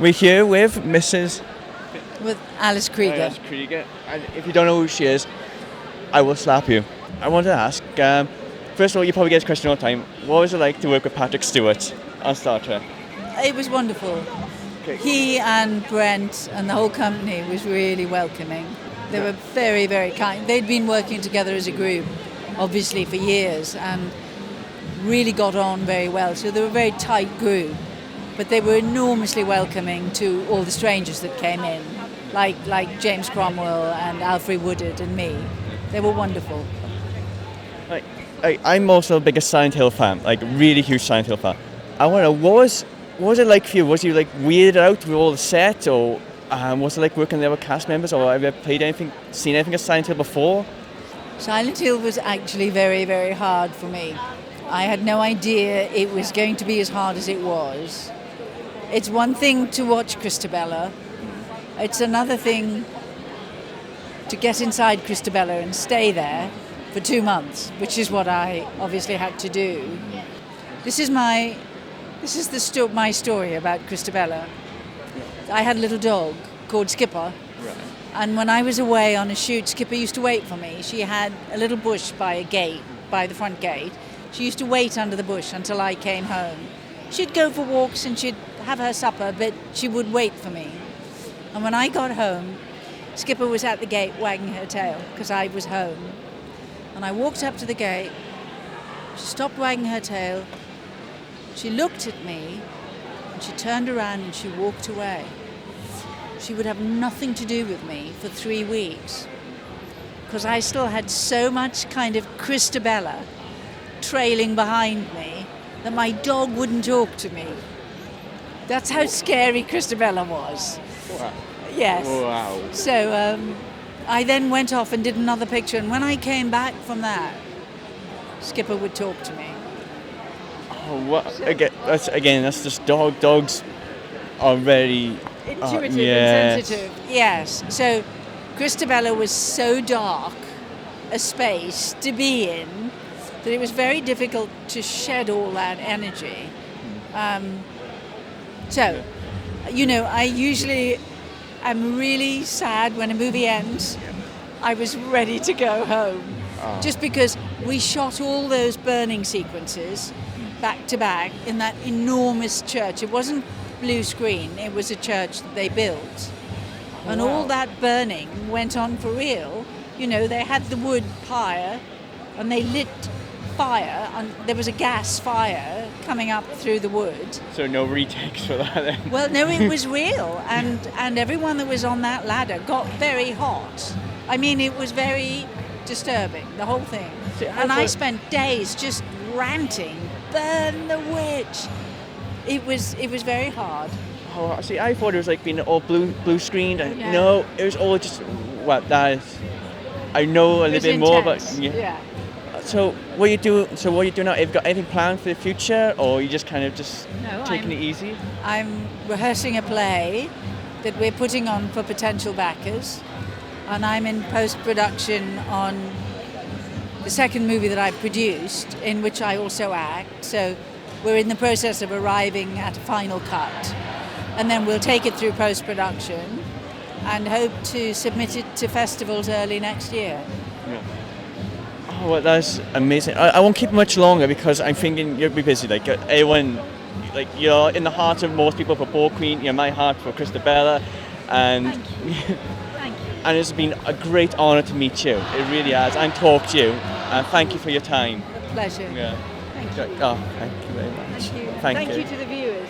We're here with Mrs. With Alice Krige. Alice Krige. And if you don't know who she is, I will slap you. I wanted to ask, first of all, you probably get this question all the time. What was it like to work with Patrick Stewart on Star Trek? It was wonderful. Okay. He and Brent and the whole company was really welcoming. They were very, very kind. They'd been working together as a group, obviously, for years, and really got on very well. So they were a very tight group, but they were enormously welcoming to all the strangers that came in, like James Cromwell and Alfred Woodard and me. They were wonderful. I'm also a biggest Silent Hill fan, like really huge Silent Hill fan. I want to know, what was it like for you? Was you like weirded out with all the set, or was it like working there with cast members, or have you ever seen anything of Silent Hill before? Silent Hill was actually very, very hard for me. I had no idea it was going to be as hard as it was. It's one thing to watch Christabella. It's another thing to get inside Christabella and stay there for 2 months, which is what I obviously had to do. This is my story about Christabella. I had a little dog called Skipper. Right. And when I was away on a shoot, Skipper used to wait for me. She had a little bush by the front gate. She used to wait under the bush until I came home. She'd go for walks and she'd have her supper, but she would wait for me. And when I got home, Skipper was at the gate wagging her tail because I was home. And I walked up to the gate. She stopped wagging her tail. She looked at me and she turned around and she walked away. She would have nothing to do with me for 3 weeks because I still had so much kind of Christabella trailing behind me that my dog wouldn't talk to me. That's how scary Christabella was. Wow. Yes. Wow. So I then went off and did another picture, and when I came back from that, Skipper would talk to me. Oh, what? Again, that's just dogs are very Intuitive yes. and sensitive. Yes. So Christabella was so dark a space to be in that it was very difficult to shed all that energy. So, I usually am really sad when a movie ends. I was ready to go home. Just because we shot all those burning sequences back to back in that enormous church. It wasn't blue screen, it was a church that they built. And all that burning went on for real. They had the wood pyre and they lit fire, and there was a gas fire coming up through the wood. So no retakes for that then? Well, no, it was real, and everyone that was on that ladder got very hot. I mean, it was very disturbing, the whole thing. And I spent days just ranting, burn the witch. It was very hard. Oh, see, I thought it was like being all blue screened, and Yeah. no, it was all just that is. I know a little bit more, but yeah. So what you do now? Have you got anything planned for the future, or you just kind of No, taking it easy? I'm rehearsing a play that we're putting on for potential backers, and I'm in post-production on the second movie that I've produced, in which I also act. So we're in the process of arriving at a final cut, and then we'll take it through post-production and hope to submit it to festivals early next year. Yeah. Oh, well, that's amazing. I won't keep much longer because I'm thinking you'll be busy. Like everyone, like you're in the heart of most people for Borg Queen. You're in my heart for Christabella, and Thank you. and it's been a great honour to meet you. It really has, and talk to you. And thank you for your time. A pleasure. Yeah. Thank you. Oh, thank you very much. Thank you. Thank Thank you. you to the viewers.